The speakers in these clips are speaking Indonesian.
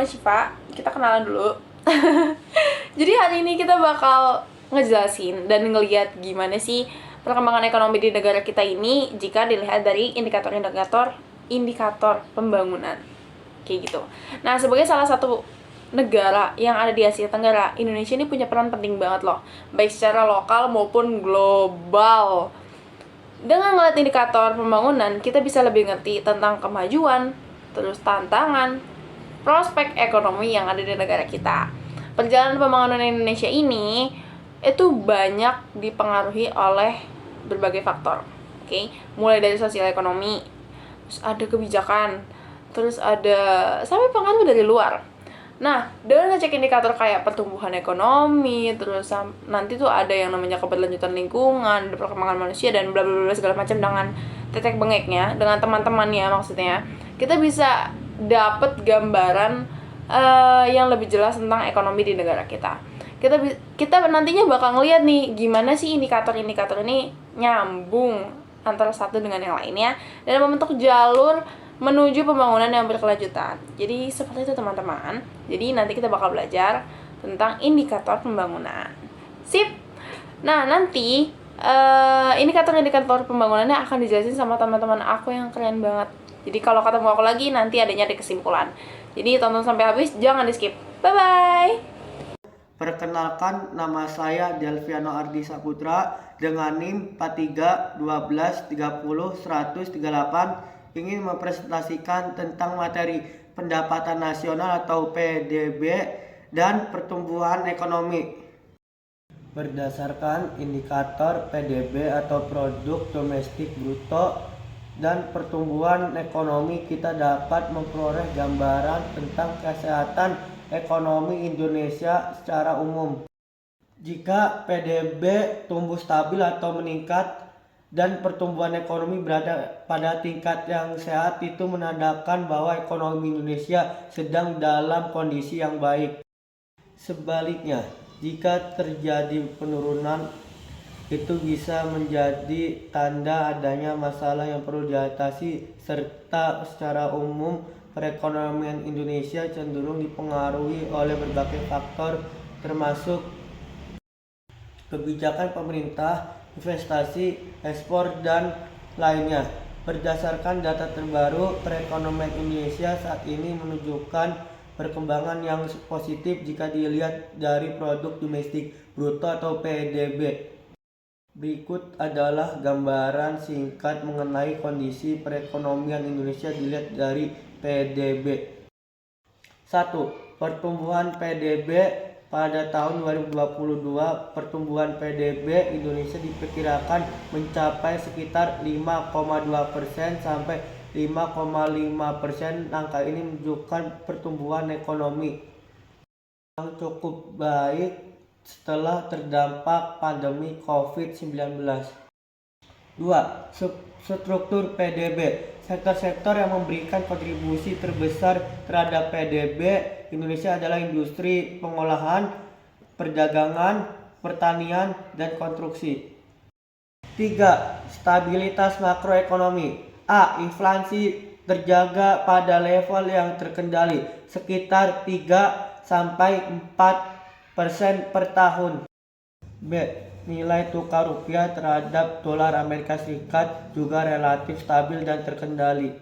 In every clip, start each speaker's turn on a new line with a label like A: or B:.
A: nama Syifa, kita kenalan dulu. Jadi hari ini kita bakal ngejelasin dan ngelihat gimana sih perkembangan ekonomi di negara kita ini jika dilihat dari indikator pembangunan. Kayak gitu. Nah, sebagai salah satu negara yang ada di Asia Tenggara, Indonesia ini punya peran penting banget loh, baik secara lokal maupun global. Dengan ngeliat indikator pembangunan, kita bisa lebih ngerti tentang kemajuan, terus tantangan, prospek ekonomi yang ada di negara kita. Perjalanan pembangunan Indonesia ini itu banyak dipengaruhi oleh berbagai faktor. Oke, mulai dari sosial ekonomi, terus ada kebijakan, terus ada sampai pengaruh dari luar. Nah, dengan ngecek indikator kayak pertumbuhan ekonomi, terus nanti tuh ada yang namanya keberlanjutan lingkungan, perkembangan manusia, dan bla bla bla segala macam dengan tetek bengeknya, dengan teman-temannya maksudnya, kita bisa dapet gambaran yang lebih jelas tentang ekonomi di negara kita. Kita nantinya bakal ngeliat nih gimana sih indikator-indikator ini nyambung antara satu dengan yang lainnya dan membentuk jalur menuju pembangunan yang berkelanjutan. Jadi seperti itu teman-teman. Jadi nanti kita bakal belajar tentang indikator pembangunan. Sip. Nah, nanti indikator-indikator pembangunannya akan dijelasin sama teman-teman aku yang keren banget. Jadi kalau ketemu aku lagi nanti adanya di kesimpulan. Jadi tonton sampai habis, jangan di skip. Bye-bye.
B: Perkenalkan, nama saya Delviano Ardi Saputra dengan NIM 4312300138, ingin mempresentasikan tentang materi pendapatan nasional atau PDB dan pertumbuhan ekonomi. Berdasarkan indikator PDB atau produk domestik bruto dan pertumbuhan ekonomi, kita dapat memperoleh gambaran tentang kesehatan ekonomi Indonesia secara umum. Jika PDB tumbuh stabil atau meningkat dan pertumbuhan ekonomi berada pada tingkat yang sehat, itu menandakan bahwa ekonomi Indonesia sedang dalam kondisi yang baik. Sebaliknya, jika terjadi penurunan, itu bisa menjadi tanda adanya masalah yang perlu diatasi, serta secara umum perekonomian Indonesia cenderung dipengaruhi oleh berbagai faktor termasuk kebijakan pemerintah, investasi, ekspor, dan lainnya. Berdasarkan data terbaru, perekonomian Indonesia saat ini menunjukkan perkembangan yang positif jika dilihat dari produk domestik bruto atau PDB. Berikut adalah gambaran singkat mengenai kondisi perekonomian Indonesia dilihat dari PDB. 1. Pertumbuhan PDB pada tahun 2022, pertumbuhan PDB Indonesia diperkirakan mencapai sekitar 5,2% sampai 5,5%. Angka ini menunjukkan pertumbuhan ekonomi yang cukup baik setelah terdampak pandemi COVID-19. 2. Struktur PDB. Sektor-sektor yang memberikan kontribusi terbesar terhadap PDB Indonesia adalah industri, pengolahan, perdagangan, pertanian, dan konstruksi. 3. Stabilitas makroekonomi. A. Inflasi terjaga pada level yang terkendali, sekitar 3-4% per tahun. B. Nilai tukar rupiah terhadap dolar Amerika Serikat juga relatif stabil dan terkendali.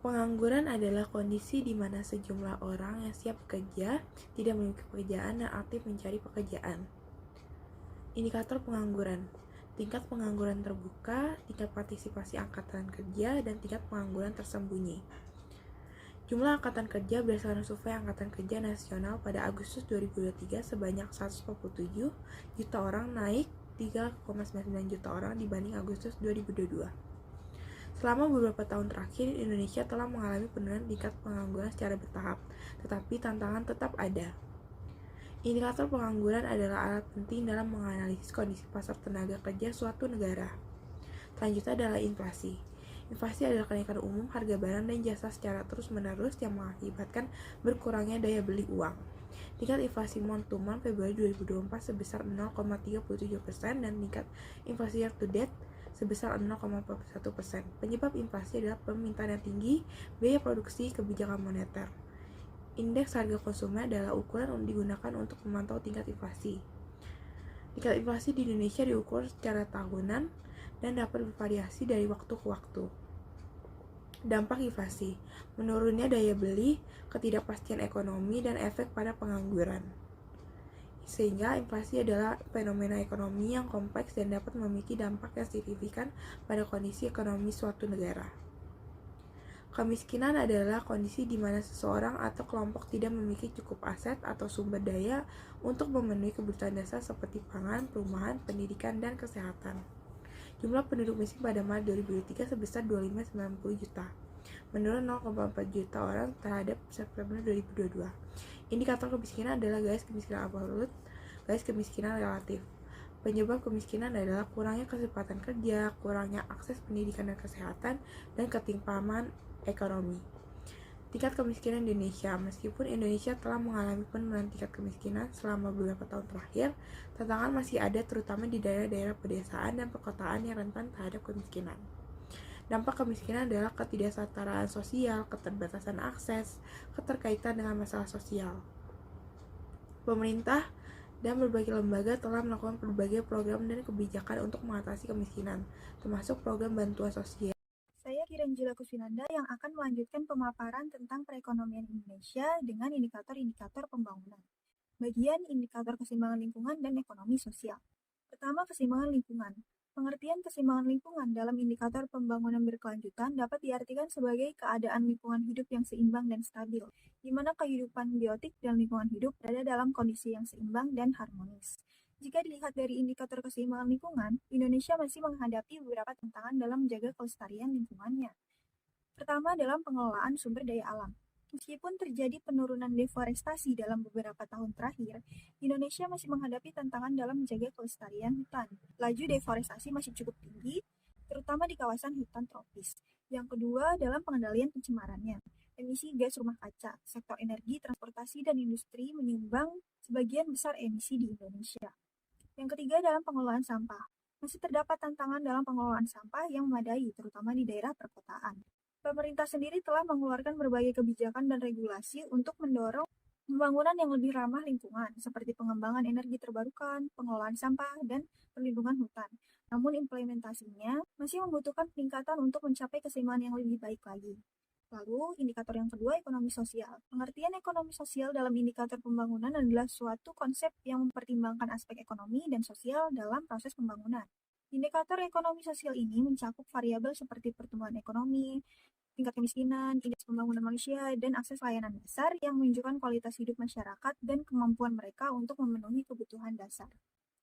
C: Pengangguran adalah kondisi di mana sejumlah orang yang siap bekerja tidak memiliki pekerjaan dan aktif mencari pekerjaan. Indikator pengangguran: tingkat pengangguran terbuka, tingkat partisipasi angkatan kerja, dan tingkat pengangguran tersembunyi. Jumlah angkatan kerja berdasarkan survei Angkatan Kerja Nasional pada Agustus 2023 sebanyak 147 juta orang, naik 3,99 juta orang dibanding Agustus 2022. Selama beberapa tahun terakhir, Indonesia telah mengalami penurunan tingkat pengangguran secara bertahap, tetapi tantangan tetap ada. Indikator pengangguran adalah alat penting dalam menganalisis kondisi pasar tenaga kerja suatu negara. Selanjutnya adalah inflasi. Inflasi adalah kenaikan umum harga barang dan jasa secara terus-menerus yang mengakibatkan berkurangnya daya beli uang. Tingkat inflasi month-to-month Februari 2024 sebesar 0,37% dan tingkat inflasi year-to-date sebesar 0,41%. Penyebab inflasi adalah permintaan yang tinggi, biaya produksi, kebijakan moneter. Indeks harga konsumen adalah ukuran yang digunakan untuk memantau tingkat inflasi. Tingkat inflasi di Indonesia diukur secara tahunan dan dapat bervariasi dari waktu ke waktu. Dampak inflasi, menurunnya daya beli, ketidakpastian ekonomi, dan efek pada pengangguran. Sehingga inflasi adalah fenomena ekonomi yang kompleks dan dapat memiliki dampak yang signifikan pada kondisi ekonomi suatu negara. Kemiskinan adalah kondisi di mana seseorang atau kelompok tidak memiliki cukup aset atau sumber daya untuk memenuhi kebutuhan dasar seperti pangan, perumahan, pendidikan, dan kesehatan. Jumlah penduduk miskin pada Maret 2023 sebesar 2590 juta, menurun 0,4 juta orang terhadap September 2022. Indikator kemiskinan adalah garis kemiskinan absolut, garis kemiskinan relatif. Penyebab kemiskinan adalah kurangnya kesempatan kerja, kurangnya akses pendidikan dan kesehatan, dan ketimpangan ekonomi. Tingkat kemiskinan Indonesia. Meskipun Indonesia telah mengalami penurunan tingkat kemiskinan selama beberapa tahun terakhir, tantangan masih ada terutama di daerah-daerah pedesaan dan perkotaan yang rentan terhadap kemiskinan. Dampak kemiskinan adalah ketidaksetaraan sosial, keterbatasan akses, keterkaitan dengan masalah sosial. Pemerintah dan berbagai lembaga telah melakukan berbagai program dan kebijakan untuk mengatasi kemiskinan, termasuk program bantuan sosial.
D: Saya Kiranjula Kusvinanda yang akan melanjutkan pemaparan tentang perekonomian Indonesia dengan indikator-indikator pembangunan. Bagian indikator keseimbangan lingkungan dan ekonomi sosial. Pertama, keseimbangan lingkungan. Pengertian keseimbangan lingkungan dalam indikator pembangunan berkelanjutan dapat diartikan sebagai keadaan lingkungan hidup yang seimbang dan stabil, di mana kehidupan biotik dan lingkungan hidup berada dalam kondisi yang seimbang dan harmonis. Jika dilihat dari indikator keseimbangan lingkungan, Indonesia masih menghadapi beberapa tantangan dalam menjaga kelestarian lingkungannya. Pertama, dalam pengelolaan sumber daya alam. Meskipun terjadi penurunan deforestasi dalam beberapa tahun terakhir, Indonesia masih menghadapi tantangan dalam menjaga kelestarian hutan. Laju deforestasi masih cukup tinggi, terutama di kawasan hutan tropis. Yang kedua, dalam pengendalian pencemarannya. Emisi gas rumah kaca, sektor energi, transportasi, dan industri menyumbang sebagian besar emisi di Indonesia. Yang ketiga, dalam pengelolaan sampah. Masih terdapat tantangan dalam pengelolaan sampah yang memadai, terutama di daerah perkotaan. Pemerintah sendiri telah mengeluarkan berbagai kebijakan dan regulasi untuk mendorong pembangunan yang lebih ramah lingkungan, seperti pengembangan energi terbarukan, pengelolaan sampah, dan perlindungan hutan. Namun implementasinya masih membutuhkan peningkatan untuk mencapai keseimbangan yang lebih baik lagi. Lalu, indikator yang kedua, ekonomi sosial. Pengertian ekonomi sosial dalam indikator pembangunan adalah suatu konsep yang mempertimbangkan aspek ekonomi dan sosial dalam proses pembangunan. Indikator ekonomi sosial ini mencakup variabel seperti pertumbuhan ekonomi, tingkat kemiskinan, indeks pembangunan manusia, dan akses layanan dasar yang menunjukkan kualitas hidup masyarakat dan kemampuan mereka untuk memenuhi kebutuhan dasar.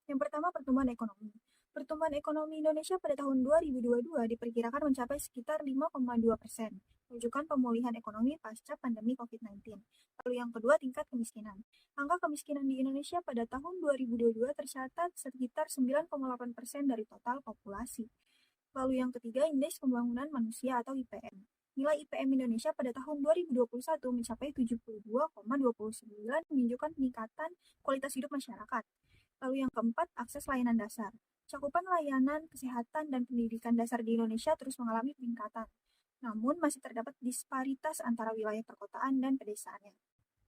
D: Yang pertama, pertumbuhan ekonomi. Pertumbuhan ekonomi Indonesia pada tahun 2022 diperkirakan mencapai sekitar 5,2%, menunjukkan pemulihan ekonomi pasca pandemi COVID-19. Lalu yang kedua, tingkat kemiskinan. Angka kemiskinan di Indonesia pada tahun 2022 tercatat sekitar 9,8% dari total populasi. Lalu yang ketiga, indeks pembangunan manusia atau IPM. Nilai IPM Indonesia pada tahun 2021 mencapai 72,29, menunjukkan peningkatan kualitas hidup masyarakat. Lalu yang keempat, akses layanan dasar. Cakupan layanan kesehatan dan pendidikan dasar di Indonesia terus mengalami peningkatan. Namun masih terdapat disparitas antara wilayah perkotaan dan pedesaannya.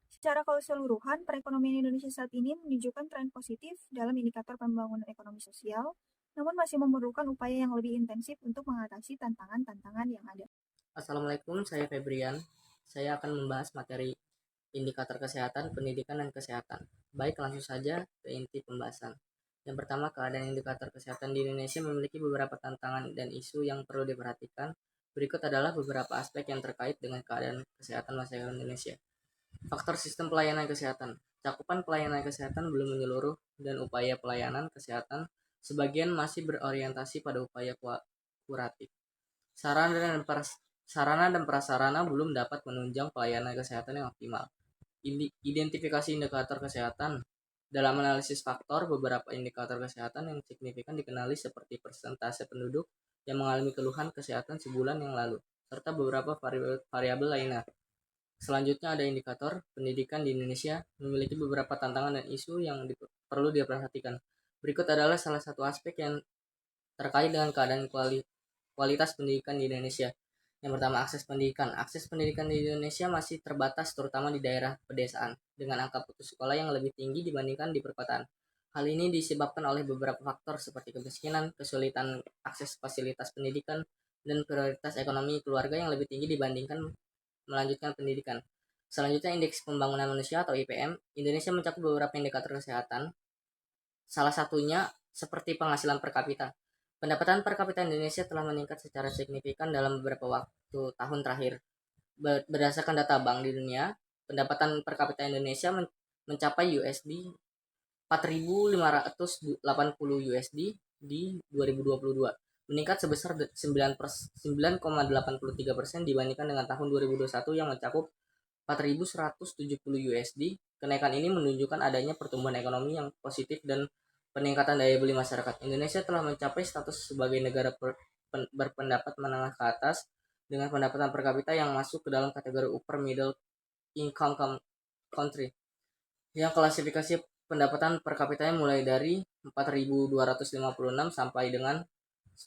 D: Secara keseluruhan, perekonomian Indonesia saat ini menunjukkan tren positif dalam indikator pembangunan ekonomi sosial, namun masih memerlukan upaya yang lebih intensif untuk mengatasi tantangan-tantangan yang ada.
E: Assalamualaikum, saya Febrian. Saya akan membahas materi indikator kesehatan, pendidikan, dan kesehatan. Baik, langsung saja ke inti pembahasan. Yang pertama, keadaan indikator kesehatan di Indonesia memiliki beberapa tantangan dan isu yang perlu diperhatikan. Berikut adalah beberapa aspek yang terkait dengan keadaan kesehatan masyarakat Indonesia. Faktor sistem pelayanan kesehatan. Cakupan pelayanan kesehatan belum menyeluruh dan upaya pelayanan kesehatan sebagian masih berorientasi pada upaya kuratif. Sarana dan prasarana belum dapat menunjang pelayanan kesehatan yang optimal. Identifikasi indikator kesehatan. Dalam analisis faktor, beberapa indikator kesehatan yang signifikan dikenali seperti persentase penduduk yang mengalami keluhan kesehatan sebulan yang lalu, serta beberapa variabel lainnya. Selanjutnya ada indikator pendidikan di Indonesia memiliki beberapa tantangan dan isu yang perlu diperhatikan. Berikut adalah salah satu aspek yang terkait dengan keadaan kualitas pendidikan di Indonesia. Yang pertama, akses pendidikan. Akses pendidikan di Indonesia masih terbatas terutama di daerah pedesaan, dengan angka putus sekolah yang lebih tinggi dibandingkan di perkotaan. Hal ini disebabkan oleh beberapa faktor seperti kemiskinan, kesulitan akses fasilitas pendidikan, dan prioritas ekonomi keluarga yang lebih tinggi dibandingkan melanjutkan pendidikan. Selanjutnya, indeks pembangunan manusia atau IPM. Indonesia mencakup beberapa indikator kesehatan, salah satunya seperti penghasilan per kapita. Pendapatan per kapita Indonesia telah meningkat secara signifikan dalam beberapa tahun terakhir. Berdasarkan data Bank di Dunia, pendapatan per kapita Indonesia mencapai USD 4.580 USD di 2022, meningkat sebesar 9,83% dibandingkan dengan tahun 2021 yang mencakup 4.170 USD. Kenaikan ini menunjukkan adanya pertumbuhan ekonomi yang positif dan peningkatan daya beli masyarakat. Indonesia telah mencapai status sebagai negara berpendapat menengah ke atas dengan pendapatan per kapita yang masuk ke dalam kategori upper middle income country. Yang klasifikasi pendapatan per kapitanya mulai dari 4.256 sampai dengan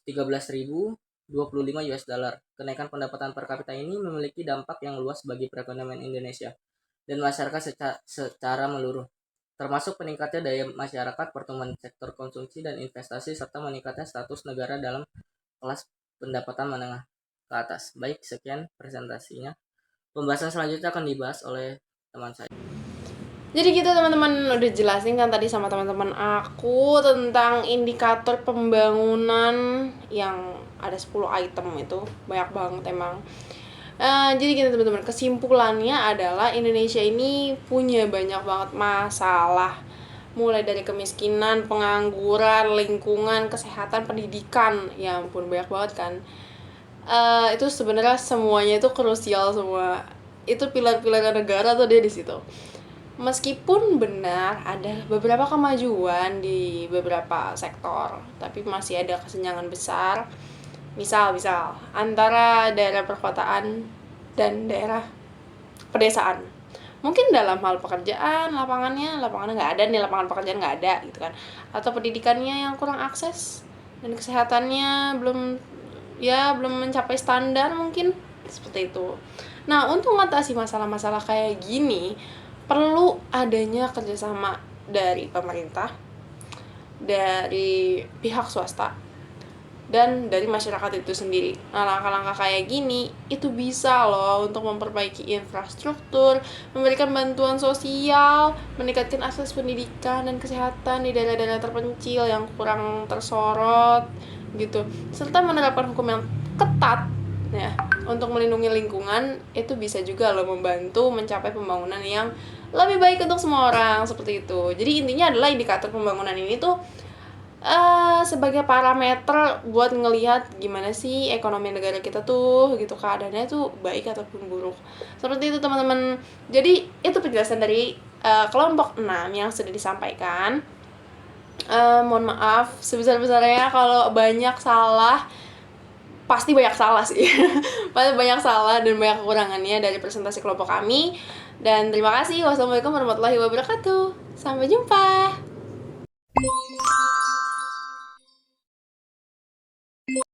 E: 13.025 US dollar. Kenaikan pendapatan per kapita ini memiliki dampak yang luas bagi perekonomian Indonesia dan masyarakat secara menyeluruh, termasuk peningkatnya daya masyarakat, pertumbuhan sektor konsumsi dan investasi, serta meningkatnya status negara dalam kelas pendapatan menengah ke atas. Baik, sekian presentasinya. Pembahasan selanjutnya akan dibahas oleh teman saya.
A: Jadi gitu teman-teman, udah jelasin kan tadi sama teman-teman aku tentang indikator pembangunan yang ada 10 item itu, banyak banget emang. Jadi gitu teman-teman, kesimpulannya adalah Indonesia ini punya banyak banget masalah, mulai dari kemiskinan, pengangguran, lingkungan, kesehatan, pendidikan, ya ampun banyak banget kan. Itu sebenarnya semuanya itu krusial semua, itu pilar-pilar negara tuh dia di situ. Meskipun benar ada beberapa kemajuan di beberapa sektor, tapi masih ada kesenjangan besar. Misal antara daerah perkotaan dan daerah pedesaan. Mungkin dalam hal pekerjaan, lapangannya nggak ada nih, lapangan pekerjaan nggak ada gitu kan. Atau pendidikannya yang kurang akses dan kesehatannya belum mencapai standar mungkin seperti itu. Nah, untuk mengatasi masalah-masalah kayak gini perlu adanya kerjasama dari pemerintah, dari pihak swasta, dan dari masyarakat itu sendiri. Nah, langkah-langkah kayak gini itu bisa loh untuk memperbaiki infrastruktur, memberikan bantuan sosial, meningkatkan akses pendidikan dan kesehatan di daerah-daerah terpencil yang kurang tersorot gitu, serta menerapkan hukum yang ketat ya untuk melindungi lingkungan. Itu bisa juga loh membantu mencapai pembangunan yang lebih baik untuk semua orang, seperti itu. Jadi intinya adalah indikator pembangunan ini tuh sebagai parameter buat ngelihat gimana sih ekonomi negara kita tuh gitu, keadaannya tuh baik ataupun buruk, seperti itu teman-teman. Jadi itu penjelasan dari kelompok 6 yang sudah disampaikan. Mohon maaf sebesar-besarnya kalau banyak salah, pasti banyak salah sih pasti banyak salah dan banyak kekurangannya dari presentasi kelompok kami. Dan terima kasih. Wassalamualaikum warahmatullahi wabarakatuh. Sampai jumpa.